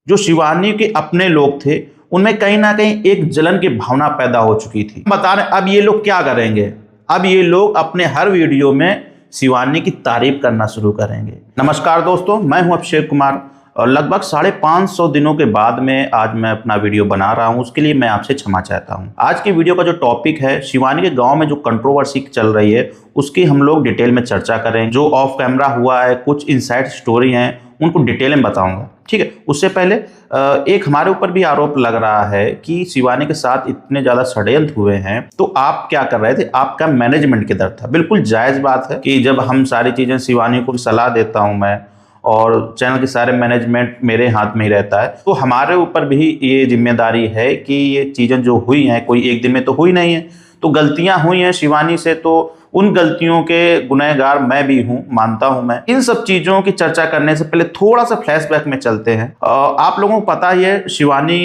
जो शिवानी के अपने लोग थे उनमें कहीं ना कहीं एक जलन की भावना पैदा हो चुकी थी। बता रहे अब ये लोग क्या करेंगे, अब ये लोग अपने हर वीडियो में शिवानी की तारीफ करना शुरू करेंगे। नमस्कार दोस्तों, मैं हूं अभिषेक कुमार और लगभग 550 दिनों के बाद में आज मैं अपना वीडियो बना रहा हूं। उसके लिए मैं आपसे क्षमा चाहता हूं। आज की वीडियो का जो टॉपिक है, शिवानी के गांव में जो कंट्रोवर्सी चल रही है उसकी हम लोग डिटेल में चर्चा करें। जो ऑफ कैमरा हुआ है, कुछ इनसाइड स्टोरी हैं, उनको डिटेल में बताऊंगा। ठीक है, उससे पहले एक हमारे ऊपर भी आरोप लग रहा है कि शिवानी के साथ इतने ज्यादा षड्यंत्र हुए हैं, तो आप क्या कर रहे थे? आपका मैनेजमेंट किधर था? बिल्कुल जायज बात है कि जब हम सारी चीजें शिवानी को सलाह देता हूं मैं, और चैनल के सारे मैनेजमेंट मेरे हाथ में ही रहता है, तो हमारे ऊपर भी ये जिम्मेदारी है कि ये चीजें जो हुई हैं, कोई एक दिन में तो हुई नहीं है, तो गलतियां हुई हैं शिवानी से, तो उन गलतियों के गुनहगार मैं भी हूं, मानता हूं मैं। इन सब चीजों की चर्चा करने से पहले थोड़ा सा फ्लैशबैक में चलते हैं। आप लोगों को पता ही है शिवानी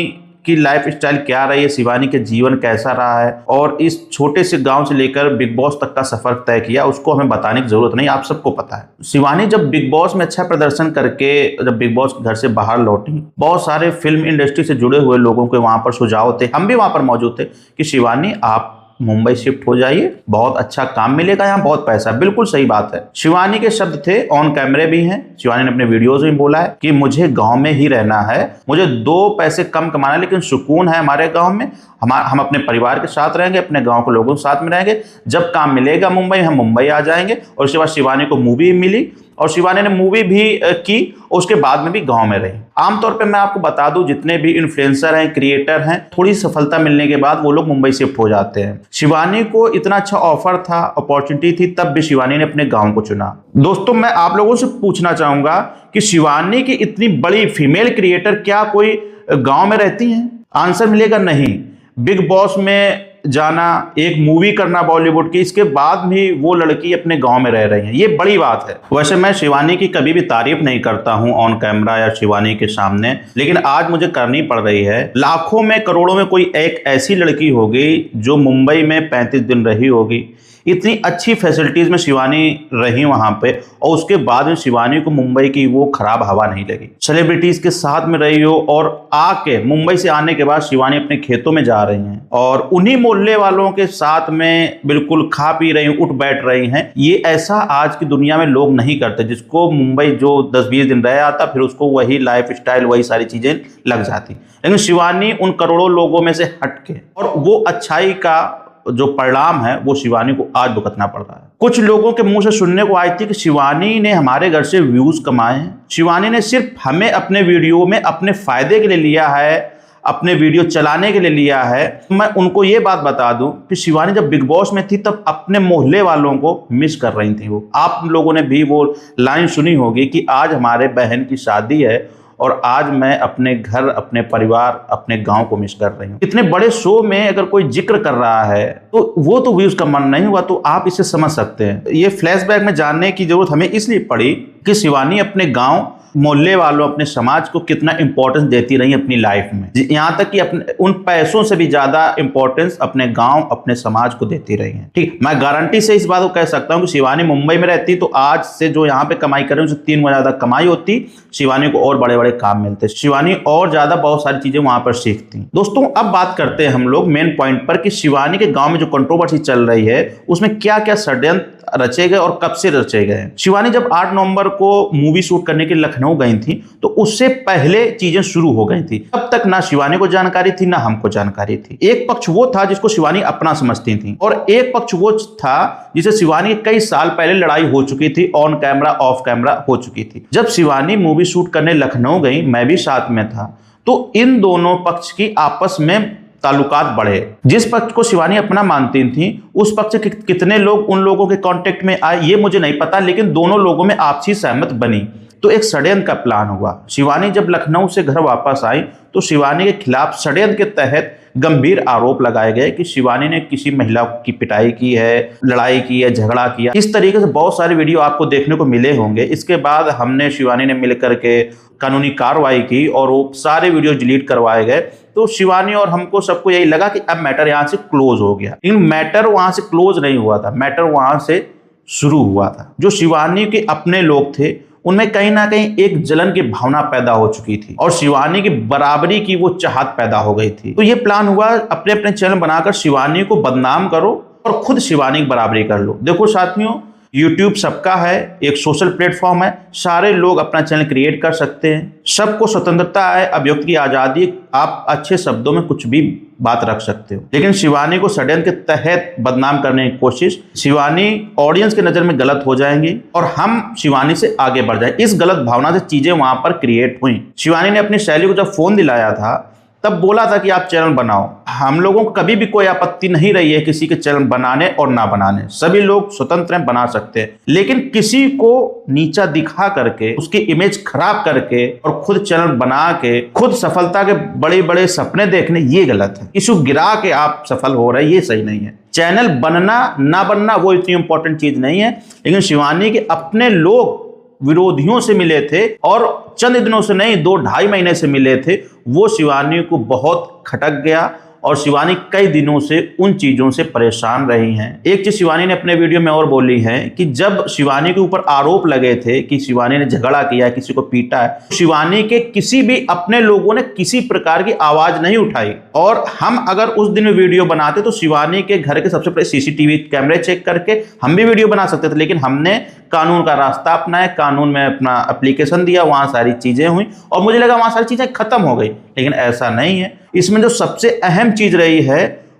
की लाइफ स्टाइल क्या रही है, शिवानी के जीवन कैसा रहा है, और इस छोटे से गांव से लेकर बिग बॉस तक का सफर तय किया, उसको हमें बताने की जरूरत नहीं, आप सबको पता है। शिवानी जब बिग बॉस में अच्छा प्रदर्शन करके जब बिग बॉस घर से बाहर लौटी, बहुत सारे फिल्म इंडस्ट्री से जुड़े हुए लोगों के वहां पर सुझाव थे, हम भी वहां पर मौजूद थे कि शिवानी आप मुंबई शिफ्ट हो जाइए, बहुत अच्छा काम मिलेगा, यहाँ बहुत पैसा। बिल्कुल सही बात है। शिवानी के शब्द थे, ऑन कैमरे भी हैं, शिवानी ने अपने वीडियोज में बोला है कि मुझे गांव में ही रहना है, मुझे 2 पैसे कम कमाना है, लेकिन सुकून है हमारे गांव में, हम अपने परिवार के साथ रहेंगे, अपने गांव के लोगों के साथ में रहेंगे। जब काम मिलेगा मुंबई, हम मुंबई आ जाएंगे। और उसके बाद शिवानी को मूवी मिली और शिवानी ने मूवी भी की, उसके बाद में भी गांव में रही। आमतौर पे मैं आपको बता दूं, जितने भी इन्फ्लुएंसर हैं, क्रिएटर हैं, थोड़ी सफलता मिलने के बाद वो लोग मुंबई शिफ्ट हो जाते हैं। शिवानी को इतना अच्छा ऑफर था, अपॉर्चुनिटी थी, तब भी शिवानी ने अपने गांव को चुना। दोस्तों, मैं आप लोगों से पूछना चाहूंगा कि शिवानी की इतनी बड़ी फीमेल क्रिएटर क्या कोई गांव में रहती हैं? आंसर मिलेगा नहीं। बिग बॉस में जाना, एक मूवी करना बॉलीवुड की, इसके बाद भी वो लड़की अपने गांव में रह रही है, ये बड़ी बात है। वैसे मैं शिवानी की कभी भी तारीफ नहीं करता हूं ऑन कैमरा या शिवानी के सामने, लेकिन आज मुझे करनी पड़ रही है। लाखों में करोड़ों में कोई एक ऐसी लड़की होगी जो मुंबई में 35 दिन रही होगी, इतनी अच्छी फैसिलिटीज में शिवानी रही वहां पे, और उसके बाद में शिवानी को मुंबई की वो खराब हवा नहीं लगी। सेलिब्रिटीज के साथ में रही हो, और आके मुंबई से आने के बाद शिवानी अपने खेतों में जा रही हैं और उन्हीं मोहल्ले वालों के साथ में बिल्कुल खा पी रही, उठ बैठ रही हैं। ये ऐसा आज की दुनिया में लोग नहीं करते। जिसको मुंबई जो 10-20 दिन रह आता, फिर उसको वही लाइफ स्टाइल, वही सारी चीजें लग जाती। लेकिन शिवानी उन करोड़ों लोगों में से हटके, और वो अच्छाई का जो परिणाम है वो शिवानी को आज भुगतना पड़ रहा है। कुछ लोगों के मुंह से सुनने को आई थी कि शिवानी ने हमारे घर से व्यूज कमाए हैं, शिवानी ने सिर्फ हमें अपने वीडियो में अपने फायदे के लिए लिया है, अपने वीडियो चलाने के लिए लिया है। मैं उनको ये बात बता दूं कि शिवानी जब बिग बॉस में थी तब अपने मोहल्ले वालों को मिस कर रही थी। वो आप लोगों ने भी वो लाइन सुनी होगी कि आज हमारे बहन की शादी है और आज मैं अपने घर, अपने परिवार, अपने गांव को मिस कर रही हूँ। इतने बड़े शो में अगर कोई जिक्र कर रहा है तो वो तो व्यूज का मन नहीं हुआ, तो आप इसे समझ सकते हैं। ये फ्लैशबैक में जानने की जरूरत हमें इसलिए पड़ी कि शिवानी अपने गांव, मोहल्ले वालों, अपने समाज को कितना इंपॉर्टेंस देती रही अपनी लाइफ में। यहाँ तक कि अपने उन पैसों से भी ज्यादा इंपॉर्टेंस अपने गांव, अपने समाज को देती रही हैं। ठीक, मैं गारंटी से इस बात को कह सकता हूँ कि शिवानी मुंबई में रहती तो आज से जो यहाँ पे कमाई कर रही है उससे 3 गुना ज्यादा कमाई होती, शिवानी को और बड़े बड़े काम मिलते, शिवानी और ज्यादा बहुत सारी चीजें वहां पर सीखती। दोस्तों, अब बात करते हैं हम लोग मेन पॉइंट पर कि शिवानी के गांव में जो कंट्रोवर्सी चल रही है उसमें क्या क्या षड्यंत्र रचे गए और कब से रचे गए। शिवानी जब 8 नवंबर को मूवी शूट करने के लिए लखनऊ गई थी तो उससे पहले चीजें शुरू हो गई थी। तब तक ना शिवानी को जानकारी थी ना हमको जानकारी थी। एक पक्ष वो था जिसको शिवानी अपना समझती थी, और एक पक्ष वो था जिसे शिवानी कई साल पहले लड़ाई हो चुकी थी, ऑन कैमरा ऑफ कैमरा हो चुकी थी। जब शिवानी मूवी शूट करने लखनऊ गई, मैं भी साथ में था, तो इन दोनों पक्ष की आपस में ताल्लुकात बढ़े। जिस पक्ष को शिवानी अपना मानती थी उस पक्ष के कितने लोग उन लोगों के कांटेक्ट में आए ये मुझे नहीं पता, लेकिन दोनों लोगों में आपसी सहमत बनी, तो एक षड्यंत्र का प्लान हुआ। शिवानी जब लखनऊ से घर वापस आई तो शिवानी के खिलाफ षड्यंत्र के तहत गंभीर आरोप लगाए गए कि शिवानी ने किसी महिला की पिटाई की है, लड़ाई की है, झगड़ा किया। इस तरीके से बहुत सारे वीडियो आपको देखने को मिले होंगे। इसके बाद हमने, शिवानी ने मिलकर के कानूनी कार्रवाई की और वो सारे वीडियो डिलीट करवाए गए। तो शिवानी और हमको सबको यही लगा कि अब मैटर यहां से क्लोज हो गया। लेकिन मैटर वहां से क्लोज नहीं हुआ था, मैटर वहां से शुरू हुआ था। जो शिवानी के अपने लोग थे उनमें कहीं ना कहीं एक जलन की भावना पैदा हो चुकी थी और शिवानी की बराबरी की वो चाहत पैदा हो गई थी। तो ये प्लान हुआ, अपने अपने चैनल बनाकर शिवानी को बदनाम करो और खुद शिवानी की बराबरी कर लो। देखो साथियों, YouTube सबका है, एक सोशल प्लेटफॉर्म है, सारे लोग अपना चैनल क्रिएट कर सकते हैं, सबको स्वतंत्रता है, अभिव्यक्ति की आज़ादी, आप अच्छे शब्दों में कुछ भी बात रख सकते हो। लेकिन शिवानी को षड्यंत्र के तहत बदनाम करने की कोशिश, शिवानी ऑडियंस के नज़र में गलत हो जाएंगी और हम शिवानी से आगे बढ़ जाए, इस गलत भावना से चीज़ें वहां पर क्रिएट हुई। शिवानी ने अपनी सहेली को जब फ़ोन दिलाया था तब बोला था कि आप चैनल बनाओ। हम लोगों को कभी भी कोई आपत्ति नहीं रही है किसी के चैनल बनाने और ना बनाने, सभी लोग स्वतंत्र हैं, बना सकते हैं। लेकिन किसी को नीचा दिखा करके, उसकी इमेज खराब करके और खुद चैनल बना के खुद सफलता के बड़े बड़े सपने देखने, ये गलत है। किसी को गिरा के आप सफल हो रहे हैं, ये सही नहीं है। चैनल बनना ना बनना वो इतनी इंपॉर्टेंट चीज नहीं है। लेकिन शिवानी के अपने लोग विरोधियों से मिले थे और चंद दिनों से नहीं, 2-2.5 महीने से मिले थे, वो शिवानी को बहुत खटक गया और शिवानी कई दिनों से उन चीज़ों से परेशान रही हैं। एक चीज़ शिवानी ने अपने वीडियो में और बोली है कि जब शिवानी के ऊपर आरोप लगे थे कि शिवानी ने झगड़ा किया है, किसी को पीटा है, शिवानी के किसी भी अपने लोगों ने किसी प्रकार की आवाज़ नहीं उठाई। और हम अगर उस दिन वीडियो बनाते तो शिवानी के घर के सबसे पहले CCTV कैमरे चेक करके हम भी वीडियो बना सकते थे। लेकिन हमने कानून का रास्ता अपनाया, कानून में अपना एप्लीकेशन दिया, वहाँ सारी चीज़ें हुई और मुझे लगा वहाँ सारी चीज़ें खत्म हो गई। लेकिन ऐसा नहीं है। इसमें जो सबसे अहम चीज़ रही है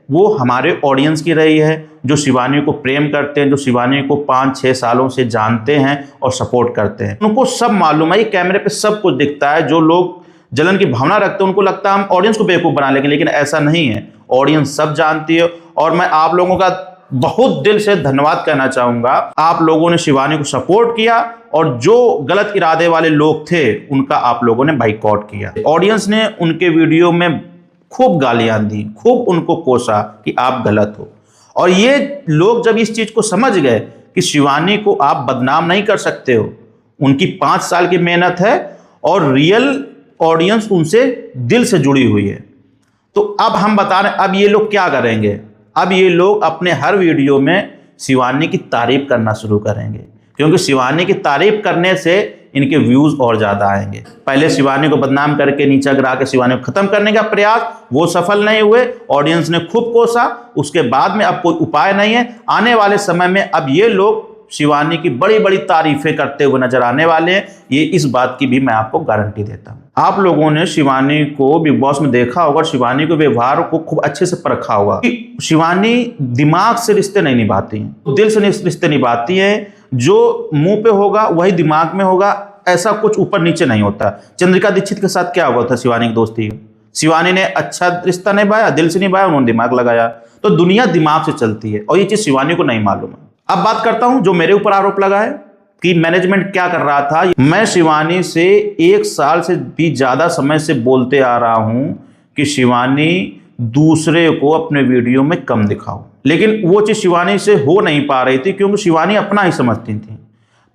वो हमारे ऑडियंस की रही है, जो शिवानी को प्रेम करते हैं, जो शिवानी को 5-6 सालों से जानते हैं और सपोर्ट करते हैं। उनको सब मालूम है, ये कैमरे पे सब कुछ दिखता है। जो लोग जलन की भावना रखते हैं उनको लगता है हम ऑडियंस को बेवकूफ़ बना लेंगे, लेकिन ऐसा नहीं है। ऑडियंस सब जानती है और मैं आप लोगों का बहुत दिल से धन्यवाद कहना चाहूँगा। आप लोगों ने शिवानी को सपोर्ट किया और जो गलत इरादे वाले लोग थे उनका आप लोगों ने बाइकआउट किया। ऑडियंस ने उनके वीडियो में खूब गालियां दी, खूब उनको कोसा कि आप गलत हो। और ये लोग जब इस चीज़ को समझ गए कि शिवानी को आप बदनाम नहीं कर सकते हो, उनकी 5 साल की मेहनत है और रियल ऑडियंस उनसे दिल से जुड़ी हुई है, तो अब हम बता रहे हैं अब ये लोग क्या करेंगे। अब ये लोग अपने हर वीडियो में शिवानी की तारीफ करना शुरू करेंगे, क्योंकि शिवानी की तारीफ करने से इनके व्यूज और ज्यादा आएंगे। पहले शिवानी को बदनाम करके नीचा गिरा के शिवानी को खत्म करने का प्रयास, वो सफल नहीं हुए, ऑडियंस ने खूब कोसा। उसके बाद में अब कोई उपाय नहीं है। आने वाले समय में अब ये लोग शिवानी की बड़ी बड़ी तारीफें करते हुए नजर आने वाले हैं। ये इस बात की भी मैं आपको गारंटी देता हूं। आप लोगों ने शिवानी को बिग बॉस में देखा होगा, शिवानी के व्यवहार को खूब अच्छे से परखा होगा। शिवानी दिमाग से रिश्ते नहीं निभाती हैं, दिल से रिश्ते निभाती हैं। जो मुंह पे होगा वही दिमाग में होगा, ऐसा कुछ ऊपर नीचे नहीं होता। चंद्रिका दीक्षित के साथ क्या हुआ था शिवानी की दोस्ती? शिवानी ने अच्छा रिश्ता निभाया, दिल से निभाया, उन्होंने दिमाग लगाया। तो दुनिया दिमाग से चलती है और ये चीज शिवानी को नहीं मालूम है। अब बात करता हूं जो मेरे ऊपर आरोप लगा है कि मैनेजमेंट क्या कर रहा था। मैं शिवानी से 1 साल से भी ज्यादा समय से बोलते आ रहा हूं कि शिवानी दूसरे को अपने वीडियो में कम दिखाओ, लेकिन वो चीज शिवानी से हो नहीं पा रही थी क्योंकि शिवानी अपना ही समझती थी।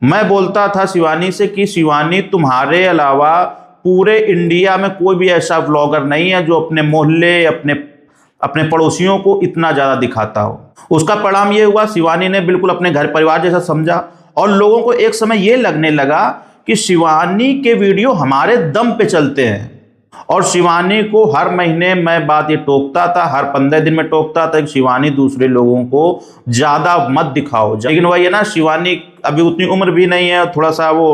मैं बोलता था शिवानी से कि शिवानी, तुम्हारे अलावा पूरे इंडिया में कोई भी ऐसा व्लॉगर नहीं है जो अपने मोहल्ले, अपने पड़ोसियों को इतना ज्यादा दिखाता हो। उसका परिणाम ये हुआ, शिवानी ने बिल्कुल अपने घर परिवार जैसा समझा और लोगों को एक समय ये लगने लगा कि शिवानी के वीडियो हमारे दम पे चलते हैं। और शिवानी को हर महीने मैं बात ये टोकता था, हर 15 दिन में टोकता था कि शिवानी दूसरे लोगों को ज्यादा मत दिखाओ। लेकिन वही है ना, शिवानी अभी उतनी उम्र भी नहीं है, थोड़ा सा वो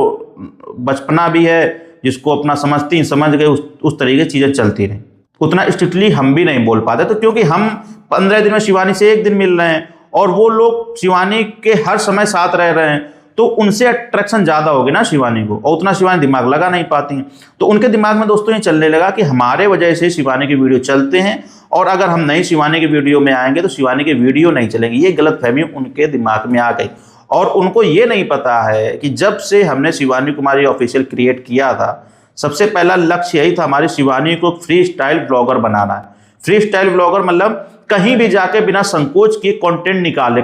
बचपना भी है, जिसको अपना समझ गए उस तरीके की चीजें चलती रही। उतना स्ट्रिक्टली हम भी नहीं बोल पाते, तो क्योंकि हम 15 दिन में शिवानी से 1 दिन मिल रहे हैं और वो लोग शिवानी के हर समय साथ रह रहे हैं, तो उनसे अट्रैक्शन ज़्यादा होगी ना शिवानी को, और उतना शिवानी दिमाग लगा नहीं पाती हैं। तो उनके दिमाग में दोस्तों ये चलने लगा कि हमारे वजह से शिवानी के वीडियो चलते हैं और अगर हम नहीं शिवानी के वीडियो में आएंगे तो शिवानी के वीडियो नहीं चलेंगे। ये गलतफहमी उनके दिमाग में आ गई और उनको ये नहीं पता है कि जब से हमने शिवानी कुमारी ऑफिशियल क्रिएट किया था, सबसे पहला लक्ष्य यही था हमारी शिवानी को फ्री स्टाइल ब्लॉगर बनाना है। फ्री स्टाइल ब्लॉगर मतलब कहीं भी जाके बिना संकोच के कंटेंट निकाले।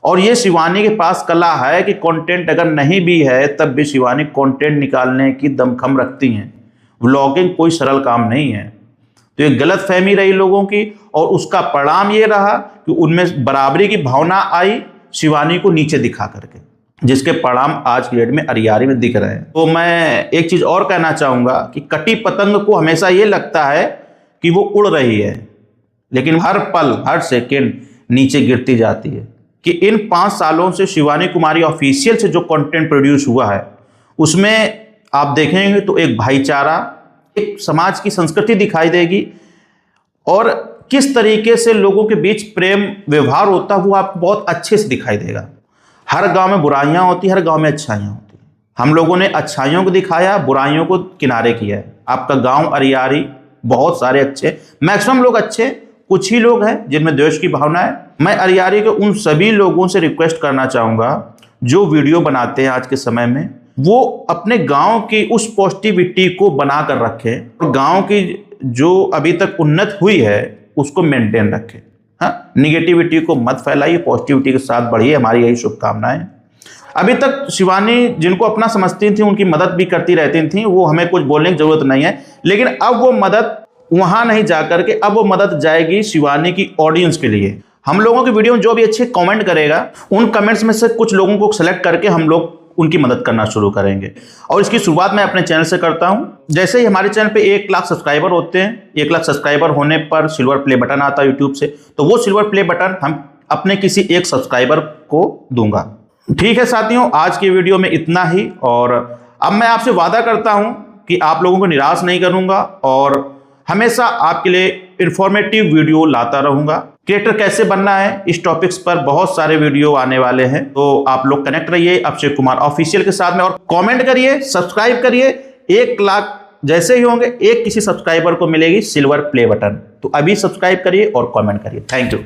और ये शिवानी के पास कला है कि कंटेंट अगर नहीं भी है तब भी शिवानी कंटेंट निकालने की दमखम रखती हैं। व्लॉगिंग कोई सरल काम नहीं है। तो ये गलतफहमी रही लोगों की और उसका परिणाम ये रहा कि उनमें बराबरी की भावना आई शिवानी को नीचे दिखा करके। जिसके परिणाम आज की डेट में अरियारी में दिख रहे हैं। तो मैं एक चीज और कहना चाहूंगा कि कटी पतंग को हमेशा ये लगता है कि वो उड़ रही है, लेकिन हर पल हर सेकेंड नीचे गिरती जाती है। कि इन 5 सालों से शिवानी कुमारी ऑफिशियल से जो कंटेंट प्रोड्यूस हुआ है उसमें आप देखेंगे तो एक भाईचारा, एक समाज की संस्कृति दिखाई देगी, और किस तरीके से लोगों के बीच प्रेम व्यवहार होता है वो आपको बहुत अच्छे से दिखाई देगा। हर गांव में बुराइयां होती, हर गांव में अच्छाइयां होती। हम लोगों ने अच्छाइयों को दिखाया, बुराइयों को किनारे किया है। आपका गांव अरियारी बहुत सारे अच्छे, मैक्सिमम लोग अच्छे, कुछ ही लोग हैं जिनमें द्वेष की भावना है। मैं अरियारी के उन सभी लोगों से रिक्वेस्ट करना चाहूंगा जो वीडियो बनाते हैं आज के समय में, वो अपने गांव की उस पॉजिटिविटी को बनाकर रखें और गांव की जो अभी तक उन्नत हुई है उसको मेंटेन रखें। हाँ, निगेटिविटी को मत फैलाइए, पॉजिटिविटी के साथ बढ़िए, हमारी यही शुभकामनाएं। अभी तक शिवानी जिनको अपना समझती थी उनकी मदद भी करती रहती थी, वो हमें कुछ बोलने की जरूरत नहीं है, लेकिन अब वो मदद वहां नहीं जाकर के अब वो मदद जाएगी शिवानी की ऑडियंस के लिए। हम लोगों की वीडियो में जो भी अच्छे कमेंट करेगा उन कमेंट्स में से कुछ लोगों को सेलेक्ट करके हम लोग उनकी मदद करना शुरू करेंगे, और इसकी शुरुआत मैं अपने चैनल से करता हूं। जैसे ही हमारे चैनल पे 1 लाख सब्सक्राइबर होते हैं, 1 लाख सब्सक्राइबर होने पर सिल्वर प्ले बटन आता है यूट्यूब से, तो वो सिल्वर प्ले बटन हम अपने किसी एक सब्सक्राइबर को दूंगा। ठीक है साथियों, आज की वीडियो में इतना ही, और अब मैं आपसे वादा करता हूं कि आप लोगों को निराश नहीं करूंगा और हमेशा आपके लिए इंफॉर्मेटिव वीडियो लाता रहूंगा। क्रिएटर कैसे बनना है इस टॉपिक्स पर बहुत सारे वीडियो आने वाले हैं, तो आप लोग कनेक्ट रहिए अक्षय कुमार ऑफिशियल के साथ में, और कमेंट करिए, सब्सक्राइब करिए। 1 लाख जैसे ही होंगे एक किसी सब्सक्राइबर को मिलेगी सिल्वर प्ले बटन, तो अभी सब्सक्राइब करिए और कमेंट करिए। Thank you.